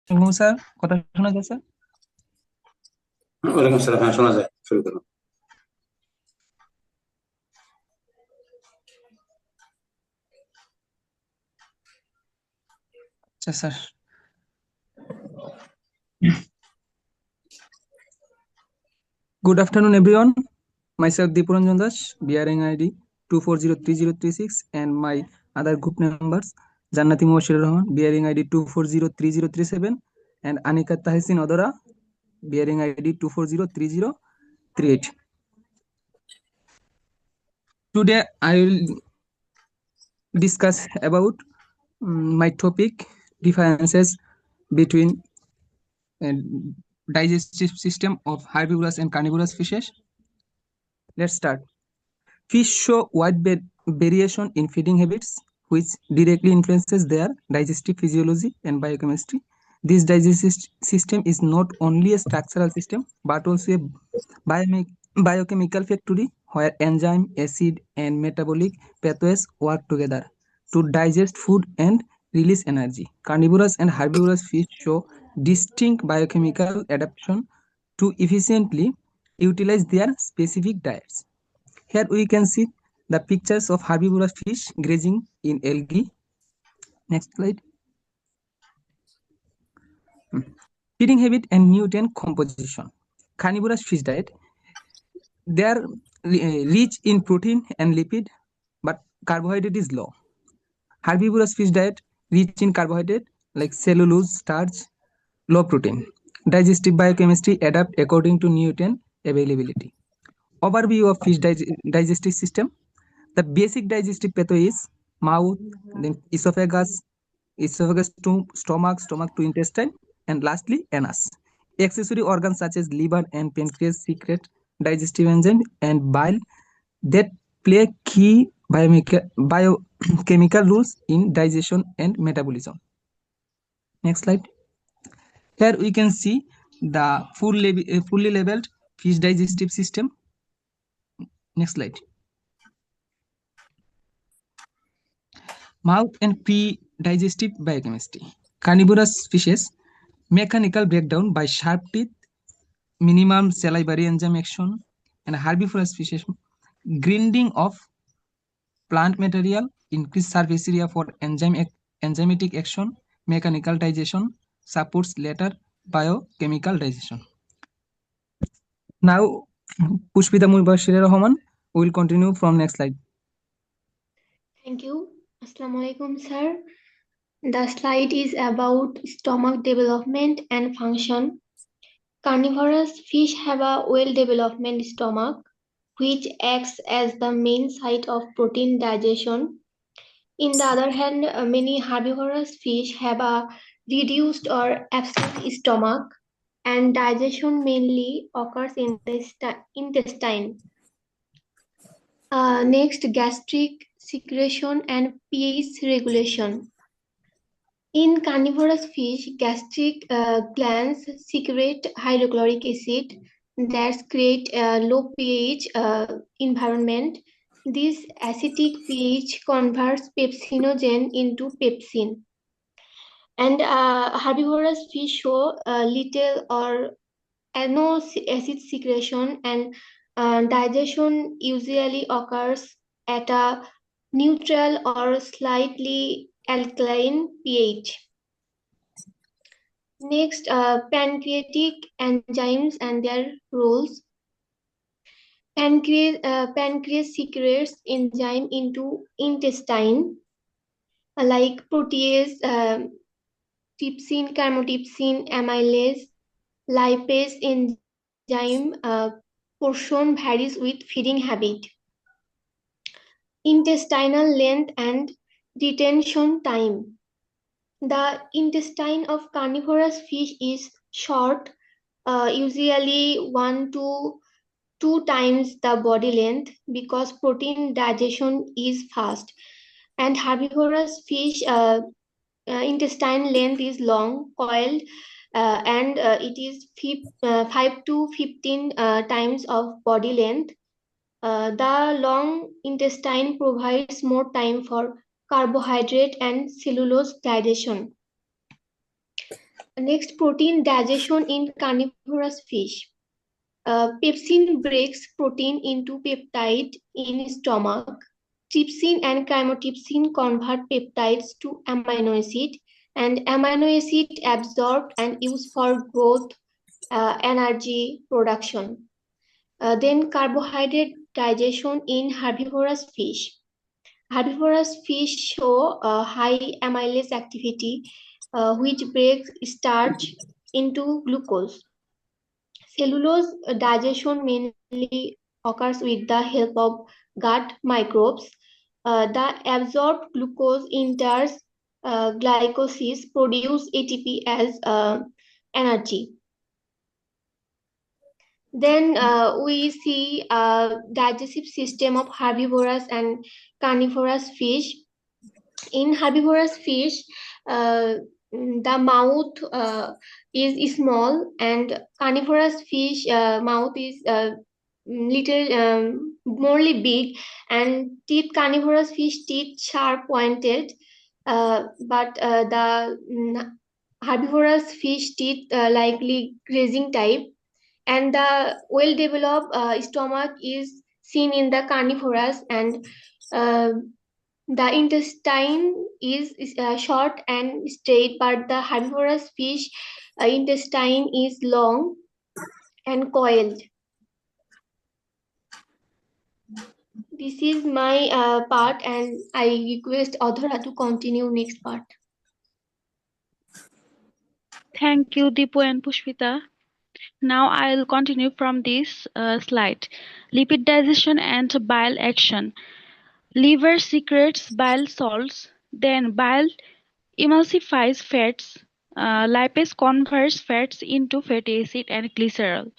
Sir, কথা শোনা যায় স্যার? ওয়ালাইকুম আসসালাম। হ্যাঁ, শোনা যায়, শুরু করুন। আচ্ছা sir. Good afternoon, everyone. Myself Deepuranjan Das, bearing ID 2403036, and my other group members Jannati Mubashir Rahman, bearing ID 2403037, and Anikat Tahisin Odora, bearing ID 2403038. Today I will discuss about my topic differences between uh, digestive system of herbivorous and carnivorous fishes. Let's start. Fish show wide variation in feeding habits, which directly influences their digestive physiology and biochemistry. This digestive system is not only a structural system but also a biochemical factory where enzyme, acid, and metabolic pathways work together to digest food and release energy. Carnivorous and herbivorous fish show distinct biochemical adaptation to efficiently utilize their specific diets. Here we can see the pictures of herbivorous fish grazing in algae. Next slide. Feeding habit and nutrient composition. Carnivorous fish diet, they are rich in protein and lipid, but carbohydrate is low. Herbivorous fish diet rich in carbohydrate like cellulose, starch, low protein. Digestive biochemistry adapt according to nutrient availability. Overview of fish digestive system. The basic digestive pathway is mouth, then esophagus to stomach, stomach to intestine, and lastly anus. Accessory organs such as liver and pancreas secrete digestive enzyme and bile that play key biochemical roles in digestion and metabolism. Next slide. Here we can see the fully labeled fish digestive system. Next slide. Mouth and pre-digestive biochemistry. Carnivorous fishes mechanical breakdown by sharp teeth, minimum salivary enzyme action, and herbivorous fishes grinding of plant material, increased surface area for enzymatic action, mechanical digestion supports later biochemical digestion. Now, Pushpita Mubashir Rahman will continue from next slide. Thank you. Assalamu alaikum, sir. The slide is about stomach development and function. Carnivorous fish have a well-developed stomach, which acts as the main site of protein digestion. In the other hand, many herbivorous fish have a reduced or absent stomach, and digestion mainly occurs in the intestine. Next, gastric secretion and pH regulation. In carnivorous fish, gastric glands secrete hydrochloric acid that create a low pH environment. This acidic pH converts pepsinogen into pepsin. And herbivorous fish show little or no acid secretion, and digestion usually occurs at a neutral or slightly alkaline pH. Next, pancreatic enzymes and their roles. Pancreas secretes enzyme into intestine like protease, trypsin, chymotrypsin, amylase, lipase enzyme portion varies with feeding habit. Intestinal length and retention time. The intestine of carnivorous fish is short, usually 1 to 2 times the body length because protein digestion is fast. And herbivorous fish intestine length is long, coiled, and it is 5 to 15 times of body length. The long intestine provides more time for carbohydrate and cellulose digestion. Next, protein digestion in carnivorous fish. Pepsin breaks protein into peptide in stomach. Trypsin and chymotrypsin convert peptides to amino acid, and amino acid absorbed and used for growth, energy production. Then carbohydrate digestion in herbivorous fish. Herbivorous fish show high amylase activity, which breaks starch into glucose. Cellulose digestion mainly occurs with the help of gut microbes. The absorbed glucose enters glycolysis, produce ATP as energy. Then we see digestive system of herbivorous and carnivorous fish. In herbivorous fish, the mouth is small, and carnivorous fish mouth is little morely big, and teeth carnivorous fish teeth sharp pointed, but the herbivorous fish teeth likely grazing type, and the well developed stomach is seen in the carnivorous, and uh, the intestine is short and straight, but the herbivorous fish intestine is long and coiled. This is my part, and I request Adhara to continue next part. Thank you, Dipu and Pushpita. Now I'll continue from this slide. Lipid digestion and bile action. Liver secretes bile salts, then bile emulsifies fats. Lipase converts fats into fatty acid and glycerol.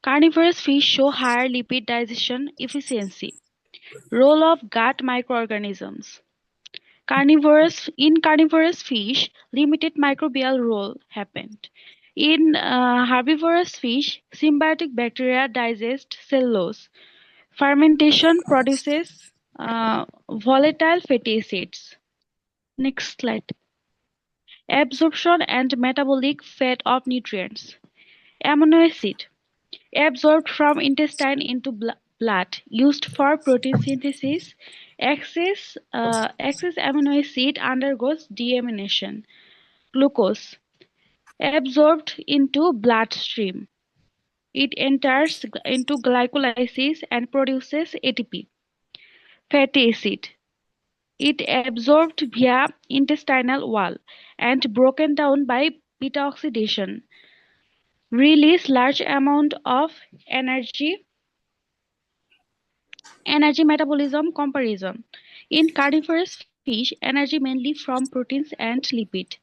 Carnivorous fish show higher lipid digestion efficiency. Role of gut microorganisms. In carnivorous fish, limited microbial role happened. In herbivorous fish, symbiotic bacteria digest cellulose. Fermentation produces volatile fatty acids. Next slide. Absorption and metabolic fate of nutrients. Amino acid absorbed from intestine into blood, used for protein synthesis. Excess amino acid undergoes deamination. Glucose absorbed into bloodstream. It enters into glycolysis and produces ATP. Fatty acid. It absorbed via intestinal wall and broken down by beta oxidation. Release large amount of energy metabolism comparison. In carnivorous fish, energy mainly from proteins and lipid.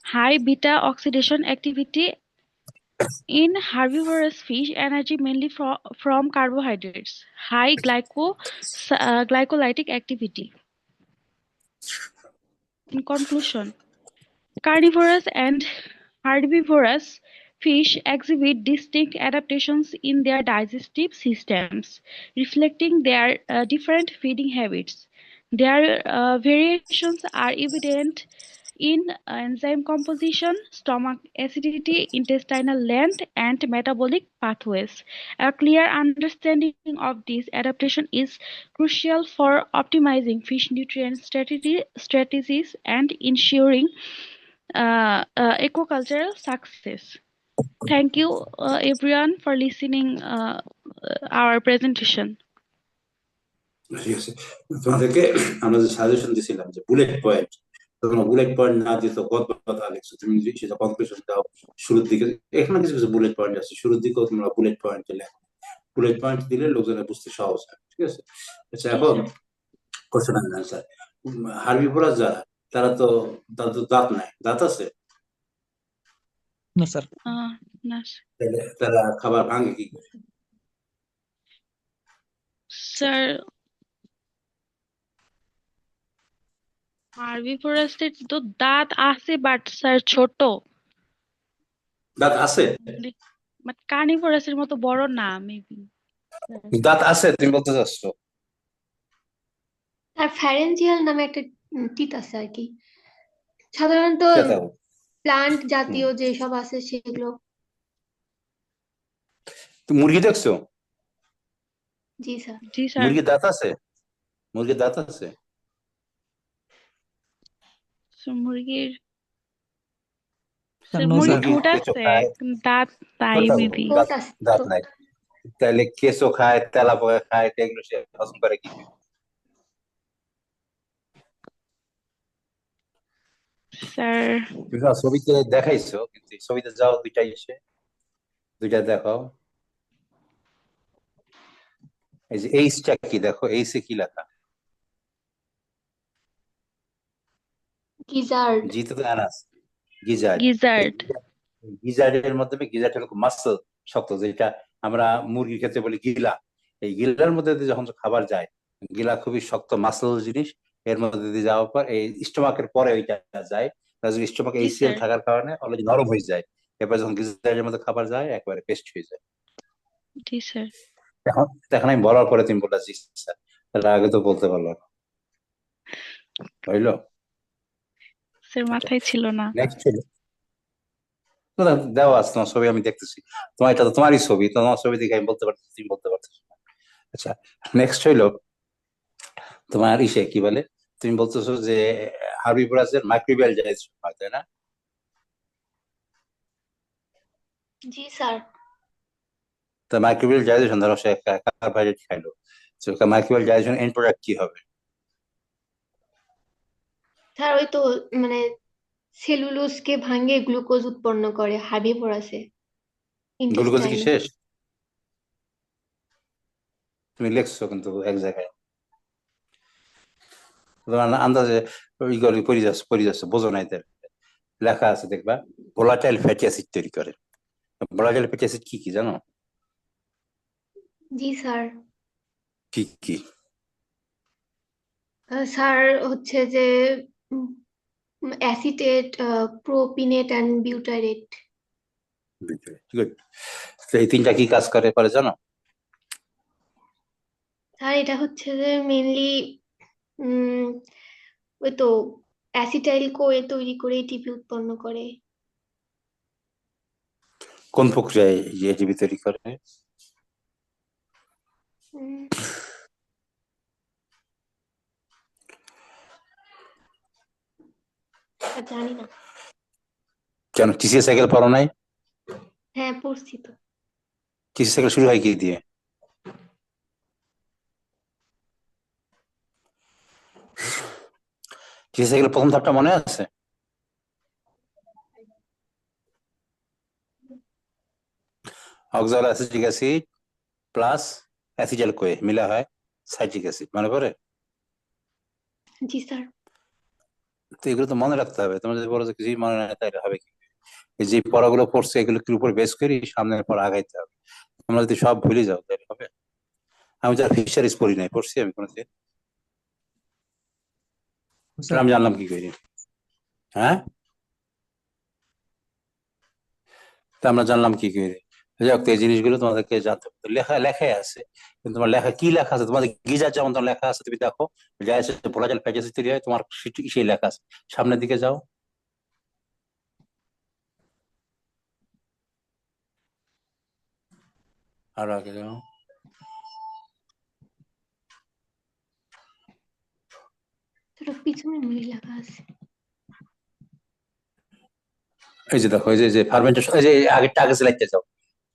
High beta oxidation activity. In herbivorous fish, energy mainly from carbohydrates. High glycolytic activity. In conclusion, carnivorous and herbivorous fish exhibit distinct adaptations in their digestive systems, reflecting their different feeding habits. Their variations are evident in enzyme composition, stomach acidity, intestinal length, and metabolic pathways. A clear understanding of this adaptation is crucial for optimizing fish nutrient strategies and ensuring aquacultural success. Thank you everyone for listening our presentation. ঠিক আছে, তোমাদেরকে আমরা যে suggestion দিছিলাম যে bullet point, তোমরা bullet point না দিয়ে তো গত কথা লিখছো, তুমি সেটা কনক্লুশন দাও শুরুর দিকে। এখানে কিছু কিছু বুলেট পয়েন্ট আছে, শুরুর দিকেও তোমরা বুলেট পয়েন্ট লেখো। বুলেট পয়েন্ট দিলে লোকজনের বুঝতে সহজ হয়, ঠিক আছে? আচ্ছা, এখন কোশ্চেন এন্ড আনসার। হার্বিভোরাস যারা, তারা তো তাদের তো দাঁত নাই, দাঁত আছে? না স্যার। তাহলে তারা খাবার ভাঙে কি করে? স্যার, হার্বিভোরাসের তো দাঁত আছে, বাট স্যার ছোট। দাঁত আছে, বাট কার্নিভোরাসের মতো বড় না, মেবি। দাঁত আছে তুমি বলতে চাচ্ছ? আর ফ্যারেঞ্জিয়াল নামে একটা টিত আছে আর কি, সাধারণত প্লান্ট জাতীয় যেসব আছে সেগুলো। মুরগি দেখছো? জি স্যার। জি স্যার। মুরগির দাঁত আছে? মুরগির দাঁত আছে? মুরগির Sir, স্যার no, মুরগির sir. ঠোঁট কেঁচো আছে, খায়, দাঁত নাই ঠোঁট আছে, মেবি। ঠোঁট আছে, দাঁত ঠোঁট। নাই। তাহলে কেঁচো খায়, তেলাপোকা খায়, তো এগুলো সে হজম করে কি? স্যার তুমি তো ছবিতে দেখাইছো, কিন্তু এই ছবিতে যাও দুইটা দেখাও। এই যে এইচটা কি, দেখো এইচে কি লেখা? গিজার্ড। জিতে তো অ্যানাস, গিজার্ড। গিজার্ড। গিজার্ডের মাধ্যমে, গিজার্ড হলো মাসল, শক্ত, যেটা আমরা মুরগির ক্ষেত্রে বলি গিলা। এই গিলার মধ্যে দিয়ে যখন খাবার যায়, গিলা খুবই শক্ত মাসল জিনিস। এর মধ্যে দিয়ে যাওয়ার পর এই স্টোমাকের পরে ওইটা যায়। স্টোমাকে জি এইচসিএল স্যার। থাকার কারণে অলরেডি নরম হয়ে যায়। এরপর যখন গিজার্ডের মধ্যে খাবার যায়, একেবারে পেস্ট হয়ে যায়। জি স্যার। এখন এখন আমি বলার পরে তুমি বললা জি স্যার, তাহলে আগে তো বলতে পারলো না, হইলো? স্যার মাথায় ছিল না। নেক্সট ছিল, দেওয়া আছে তোমার ছবি, আমি দেখতেছি। তোমার এটা তো তোমারই ছবি, তোমার ছবি দেখে আমি বলতে পারতেছি, তুমি বলতে পারতেছো না। আচ্ছা, নেক্সট হইলো তোমার ইসে কি বলে, তুমি বলতেছো যে হার্বিভোরাসের মাইক্রোবিয়াল ডাইজেশন হয়, তাই না? জি স্যার। তো মাইক্রোবিয়াল ডাইজেশন, ধরো সে কার্বোহাইড্রেট খাইলো, তো মাইক্রোবিয়াল ডাইজেশন এন্ড প্রোডাক্ট কি হবে? স্যার ওই তো মানে সেলুলোজকে ভাঙে গ্লুকোজ উৎপন্ন করে হার্বিভোরাসে গ্লুকোজ কি ইন্টেস্টাইনে। শেষ? তুমি লিখছো কিন্তু এক জায়গায়, তোমার আন্দাজে ওইগুলো পড়ে যাচ্ছ, বোঝো নাই তার। লেখা আছে দেখবা, ভোলাটাইল ফ্যাটি অ্যাসিড তৈরি করে। ভোলাটাইল ফ্যাটি অ্যাসিড কি কি জানো? জি স্যার। কি কি? স্যার হচ্ছে যে অ্যাসিটেট, প্রোপিনেট অ্যান্ড বিউটারেট। গুড। তো এই তিনটা কি কাজ করে পরে জানো? স্যার এটা হচ্ছে যে মেনলি ওই তো অ্যাসিটাইল কোয়ে তৈরি করে এটিপি উৎপন্ন করে। কোন প্রক্রিয়ায় এটিপি তৈরি করে? উম, স্যার জানি না। কেন টিসি সাইকেল পড়ো নাই? হ্যাঁ পড়ছি তো। টিসি সাইকেল শুরু হয় কি দিয়ে? টিসি সাইকেল প্রথম ধাপটা মনে আছে? Oxaloacetic acid plus acetyl CoA মিলা হয় সাইট্রিক অ্যাসিড, মনে পড়ে? জি স্যার। তো এগুলো তো মনে রাখতে হবে, তোমার যদি বলো যে কিছুই মনে নাই তাহলে হবে কি? এই যে পড়াগুলো পড়ছে এগুলো কি উপর বেস করি সামনের পর আগাইতে হবে। তোমরা যদি সব ভুলে যাও তাহলে হবে? আমি যারা ফিশারিজ পড়ি নাই, পড়ছি আমি কোনোদিন? Sir, আমি জানলাম কি করি? হ্যাঁ, তা আমরা জানলাম কি করে? যাই হোক, তো এই জিনিসগুলো তোমাদেরকে জানতে হবে। তো লেখাই আছে, কিন্তু তোমার লেখা কি লেখা আছে? তোমাদের গিজার যেমন তোমার লেখা আছে, তুমি দেখো ভোলাটাইল ফ্যাটি অ্যাসিড তৈরি হয়, তোমার সেই লেখা আছে। সামনের দিকে যাও, আরো আগে যাও। সেটা পিছনে মনে লেখা আছে। এই যে দেখো, এই যে ফার্মেন্টেশন, এই যে আগেরটা আগে সিলেক্টে যাও,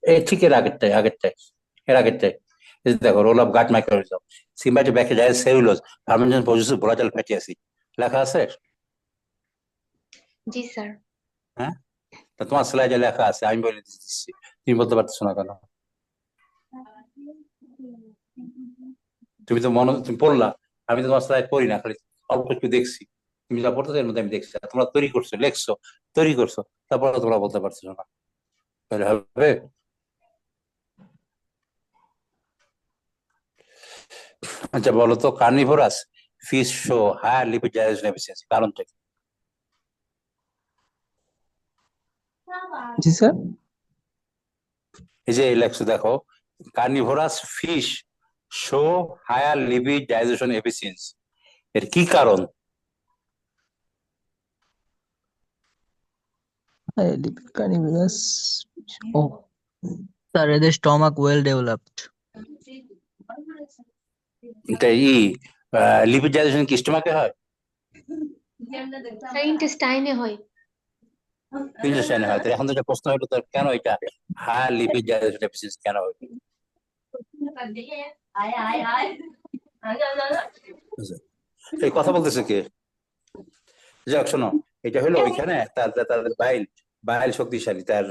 এই ঠিক এর আগেরটাই। এই যে দেখো, রোল অফ গাট মাইক্রোরিজম, symbiotic bacteria, cellulose, fermentation produces volatile fatty acid, লেখা আছে? জি স্যার। হ্যাঁ, তা তোমার স্লাইডে লেখা আছে, আমি বলে দিচ্ছি, তুমি বলতে পারতেছো না কেন? তুমি পড়লা, আমি তো তোমার স্লাইড পড়ি না, খালি অল্প একটু দেখছি। তুমি যা পড়তেছো এর মধ্যে আমি দেখছি, আর তোমরা তৈরি করছো, তারপরে তোমরা বলতে পারছো না, তাহলে হবে? আচ্ছা বলো তো, carnivorous fish show higher lipid digestion efficiency, কারণটা কি? जी sir. এই যে লেখছো দেখো, carnivorous fish show higher lipid digestion efficiency, এর কি কারণ? lipid carnivorous. Oh, Sir, the stomach well developed. এটা লিপিড ডাইজেশন কি স্টোমাকে হয়? স্যার ইন্টেস্টাইনে হয়। ইন্টেস্টাইনে হয়। তাহলে এখন যেটা প্রশ্ন হলো তার কেন এটা হাই লিপিড ডাইজেশন ডেফিসিয়েন্সি কেন হয়? এই কথা বলতেছে কে? যাক শোনো, এটা হলো ওইখানে তাদের বাইল শক্তিশালী, তার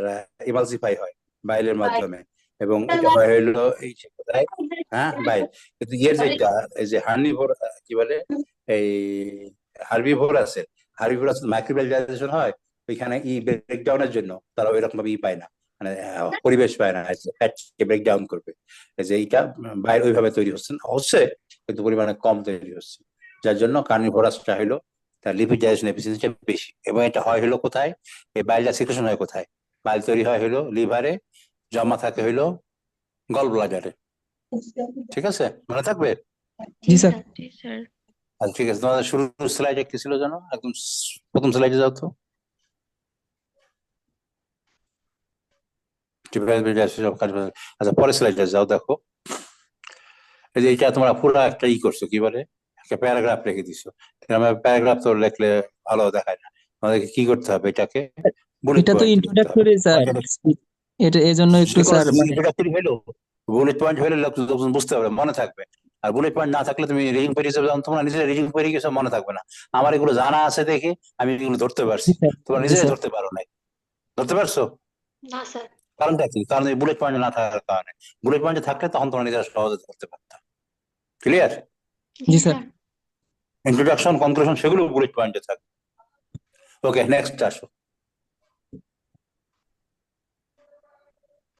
ইমালসিফাই হয় বাইলের মাধ্যমে, এবং এটা হয় হলো এই যে কোথায়, হ্যাঁ বাইল। কিন্তু এর যেটা এই যে হার্নিভোর কি বলে এই হার্বিভোর আছে মাইক্রোবায়াল ডাইজেশন হয় ওইখানে ব্রেকডাউনের জন্য তারা ওই রকম ভাবে পায় না, মানে পরিবেশ পায় না, ফ্যাটকে ব্রেকডাউন করবে। যে এইটা বাইল ওইভাবে তৈরি হচ্ছে কিন্তু পরিমাণে কম তৈরি হচ্ছে, যার জন্য কার্নিভোরাসটা হলো তার লিপিড ডাইজেশন এফিসিয়েন্সিটা বেশি। এবং এটা হয় হলো কোথায়, এই বাইলটা সিক্রেশন হয় কোথায়? বাইল তৈরি হয় হলো লিভারে, জমা থাকে হইলো গল ব্লাডারে। ঠিক আছে, মনে থাকবে? জি স্যার। জি স্যার। আচ্ছা ঠিক আছে, তোমাদের শুরুর স্লাইডে কি ছিল জানো? একদম প্রথম স্লাইডে যাও তো। আচ্ছা পরের স্লাইডে যাও, দেখো এই যে এটা তোমরা পুরো একটা করছো, কি বলে একটা প্যারাগ্রাফ লিখে দিছো। প্যারাগ্রাফ তো লিখলে ভালো দেখায় না, তোমাদেরকে কি করতে হবে এটাকে বুলেট এটা তো পয়েন্ট করতে হবে। ইন্ট্রোডাক্টরি স্যার, এটা এজন্য একটু স্যার মানে ইন্ট্রোডাক্টরি হলো বুলেট পয়েন্ট হলে লোকজন বুঝতে পারবে, মনে থাকবে। আর বুলেট পয়েন্ট না থাকলে তুমি রিডিং পেরে যাবে, তোমরা নিজেরা রিডিং পেরে গেছো, মনে থাকবে না। আমার এগুলো জানা আছে দেখে আমি এগুলো ধরতে পারছি, তোমরা নিজেরাই ধরতে পারো নাই। ধরতে পারছো? না স্যার। কারণটা কি? কারণ এই বুলেট পয়েন্ট না থাকার কারণে। বুলেট পয়েন্টে থাকলে তখন তোমরা নিজেরা সহজে ধরতে পারতাম। ক্লিয়ার? জি স্যার। ইন্ট্রোডাকশন, কনক্লুশন সেগুলো বুলেট পয়েন্টে থাকবে। ওকে নেক্সট আসো।